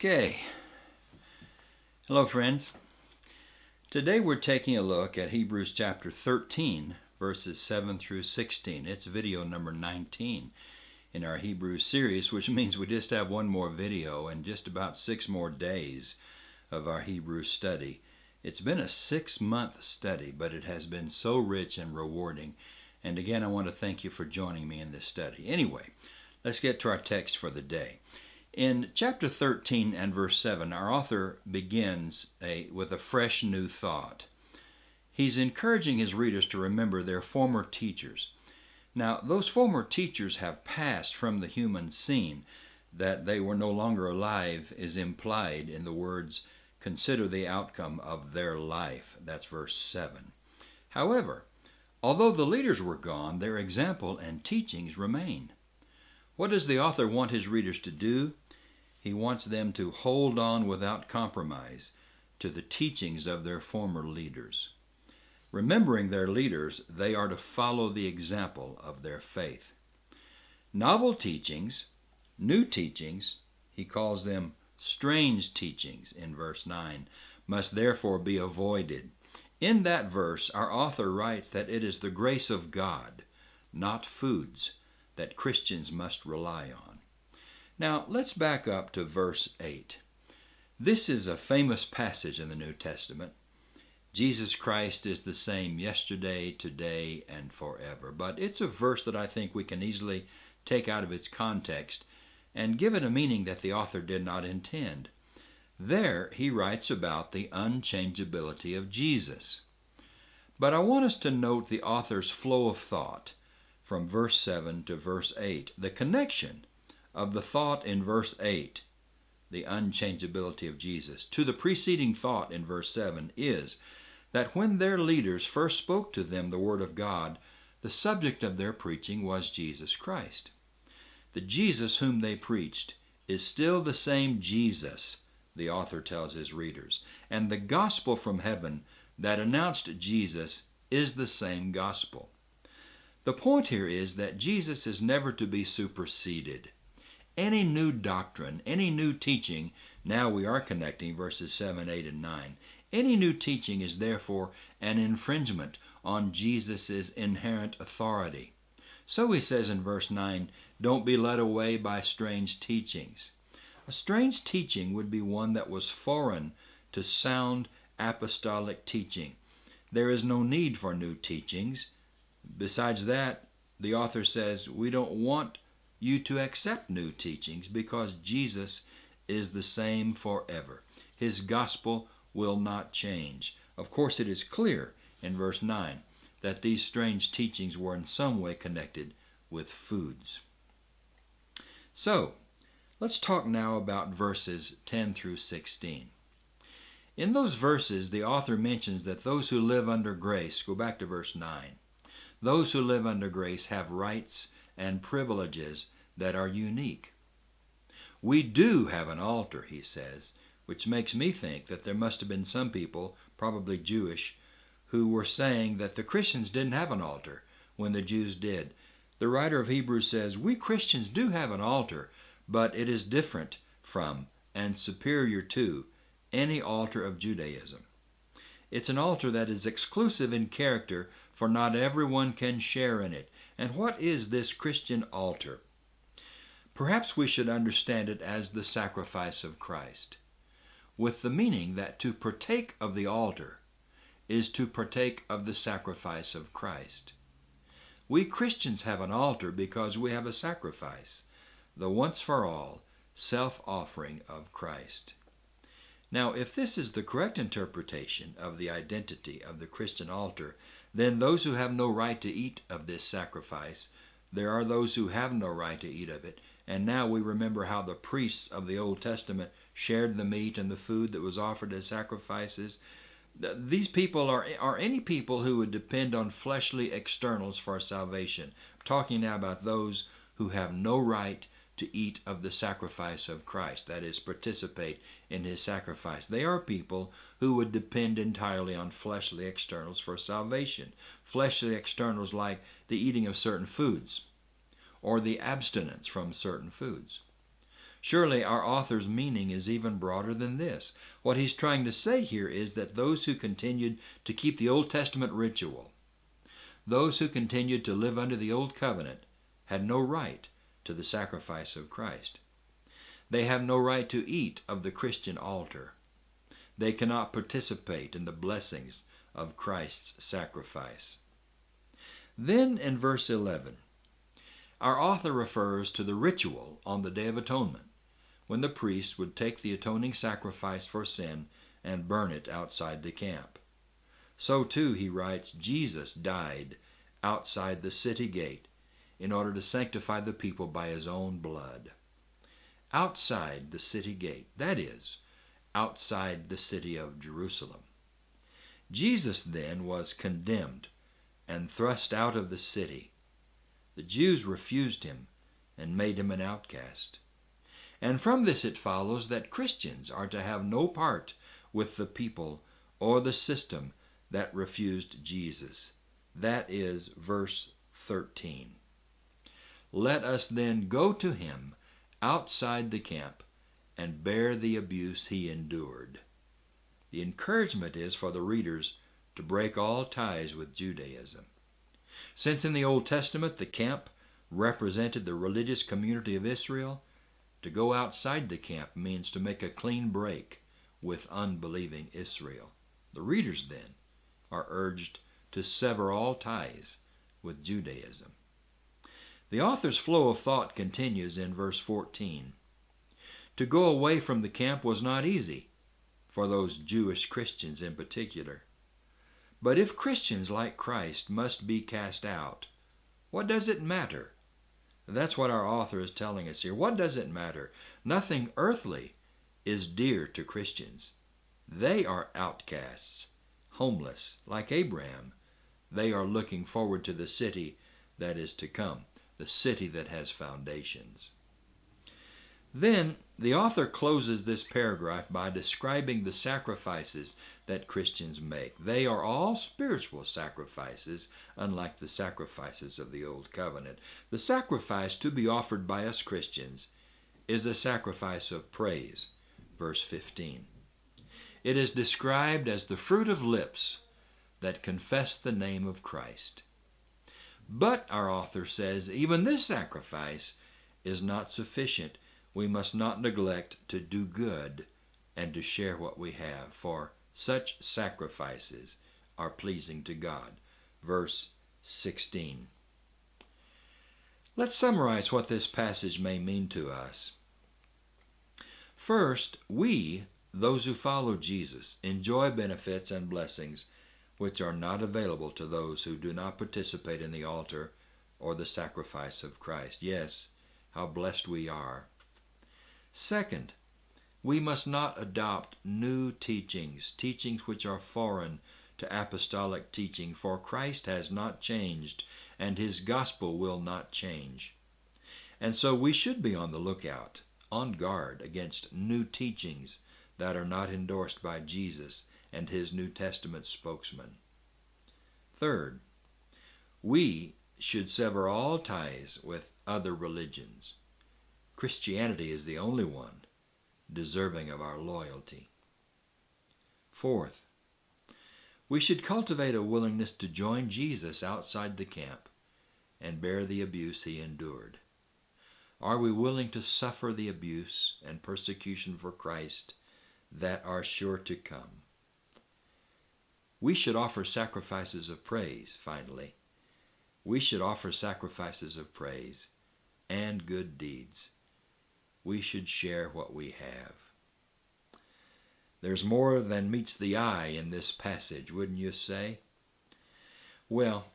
Okay. Hello, friends. Today we're taking a look at Hebrews chapter 13, verses 7 through 16. It's video number 19 in our Hebrews series, which means we just have one more video and just about 6 more days of our Hebrews study. It's been a 6-month study, but it has been so rich and rewarding. And again, I want to thank you for joining me in this study. Anyway, let's get to our text for the day. In chapter 13 and verse 7, our author begins with a fresh new thought. He's encouraging his readers to remember their former teachers. Now, those former teachers have passed from the human scene. That they were no longer alive is implied in the words, "Consider the outcome of their life." That's verse 7. However, although the leaders were gone, their example and teachings remain. What does the author want his readers to do? He wants them to hold on without compromise to the teachings of their former leaders. Remembering their leaders, they are to follow the example of their faith. Novel teachings, new teachings, he calls them strange teachings in verse 9, must therefore be avoided. In that verse, our author writes that it is the grace of God, not foods, that Christians must rely on. Now, let's back up to verse 8. This is a famous passage in the New Testament. Jesus Christ is the same yesterday, today, and forever. But it's a verse that I think we can easily take out of its context and give it a meaning that the author did not intend. There, he writes about the unchangeability of Jesus. But I want us to note the author's flow of thought from verse 7 to verse 8. The connection of the thought in verse 8, the unchangeability of Jesus, to the preceding thought in verse 7 is that when their leaders first spoke to them the Word of God, the subject of their preaching was Jesus Christ. The Jesus whom they preached is still the same Jesus, the author tells his readers, and the gospel from heaven that announced Jesus is the same gospel. The point here is that Jesus is never to be superseded. Any new doctrine, any new teaching, now we are connecting verses 7, 8, and 9, any new teaching is therefore an infringement on Jesus' inherent authority. So he says in verse 9, don't be led away by strange teachings. A strange teaching would be one that was foreign to sound apostolic teaching. There is no need for new teachings. Besides that, the author says we don't want you to accept new teachings because Jesus is the same forever. His gospel will not change. Of course, it is clear in verse 9 that these strange teachings were in some way connected with foods. So, let's talk now about verses 10 through 16. In those verses, the author mentions that those who live under grace, go back to verse 9, those who live under grace have rights and privileges that are unique. We do have an altar, he says, which makes me think that there must have been some people, probably Jewish, who were saying that the Christians didn't have an altar when the Jews did. The writer of Hebrews says, we Christians do have an altar, but it is different from and superior to any altar of Judaism. It's an altar that is exclusive in character, for not everyone can share in it. And what is this Christian altar? Perhaps we should understand it as the sacrifice of Christ, with the meaning that to partake of the altar is to partake of the sacrifice of Christ. We Christians have an altar because we have a sacrifice, the once-for-all self-offering of Christ. Now, if this is the correct interpretation of the identity of the Christian altar, then those who have no right to eat of this sacrifice, there are those who have no right to eat of it. And now we remember how the priests of the Old Testament shared the meat and the food that was offered as sacrifices. These people are any people who would depend on fleshly externals for salvation. I'm talking now about those who have no right to eat of the sacrifice of Christ, that is, participate in his sacrifice. They are people who would depend entirely on fleshly externals for salvation. Fleshly externals like the eating of certain foods or the abstinence from certain foods. Surely our author's meaning is even broader than this. What he's trying to say here is that those who continued to keep the Old Testament ritual, those who continued to live under the Old Covenant, had no right to the sacrifice of Christ. They have no right to eat of the Christian altar. They cannot participate in the blessings of Christ's sacrifice. Then in verse 11, our author refers to the ritual on the Day of Atonement, when the priest would take the atoning sacrifice for sin and burn it outside the camp. So too, he writes, Jesus died outside the city gate in order to sanctify the people by his own blood. Outside the city gate, that is, outside the city of Jerusalem. Jesus then was condemned and thrust out of the city. The Jews refused him and made him an outcast. And from this it follows that Christians are to have no part with the people or the system that refused Jesus. That is verse 13. Let us then go to him outside the camp and bear the abuse he endured. The encouragement is for the readers to break all ties with Judaism. Since in the Old Testament the camp represented the religious community of Israel, to go outside the camp means to make a clean break with unbelieving Israel. The readers, then, are urged to sever all ties with Judaism. The author's flow of thought continues in verse 14. To go away from the camp was not easy, for those Jewish Christians in particular. But if Christians like Christ must be cast out, what does it matter? That's what our author is telling us here. What does it matter? Nothing earthly is dear to Christians. They are outcasts, homeless, like Abraham. They are looking forward to the city that is to come, the city that has foundations. Then the author closes this paragraph by describing the sacrifices that Christians make. They are all spiritual sacrifices, unlike the sacrifices of the Old Covenant. The sacrifice to be offered by us Christians is a sacrifice of praise, verse 15. It is described as the fruit of lips that confess the name of Christ. But, our author says, even this sacrifice is not sufficient. We must not neglect to do good and to share what we have, for such sacrifices are pleasing to God. Verse 16. Let's summarize what this passage may mean to us. First, we, those who follow Jesus, enjoy benefits and blessings which are not available to those who do not participate in the altar or the sacrifice of Christ. Yes, how blessed we are. Second, we must not adopt new teachings which are foreign to apostolic teaching, for Christ has not changed, and his gospel will not change. And so we should be on the lookout, on guard against new teachings that are not endorsed by Jesus and his New Testament spokesman. Third, we should sever all ties with other religions. Christianity is the only one deserving of our loyalty. Fourth, we should cultivate a willingness to join Jesus outside the camp and bear the abuse he endured. Are we willing to suffer the abuse and persecution for Christ that are sure to come? We should offer sacrifices of praise, finally. We should offer sacrifices of praise and good deeds. We should share what we have. There's more than meets the eye in this passage, wouldn't you say? Well,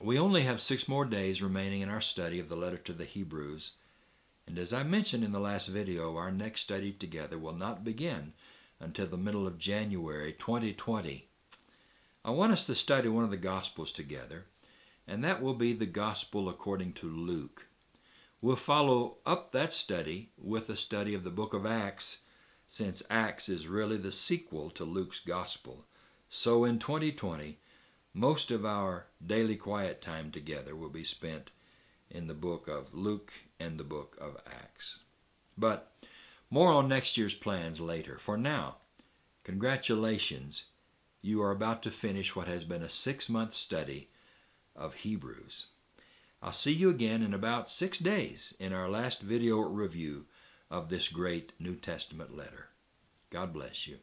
we only have 6 more days remaining in our study of the letter to the Hebrews, and as I mentioned in the last video, our next study together will not begin until the middle of January 2020. I want us to study one of the Gospels together, and that will be the Gospel according to Luke. We'll follow up that study with a study of the book of Acts, since Acts is really the sequel to Luke's Gospel. So in 2020, most of our daily quiet time together will be spent in the book of Luke and the book of Acts. But more on next year's plans later. For now, congratulations. You are about to finish what has been a 6-month study of Hebrews. I'll see you again in about 6 days in our last video review of this great New Testament letter. God bless you.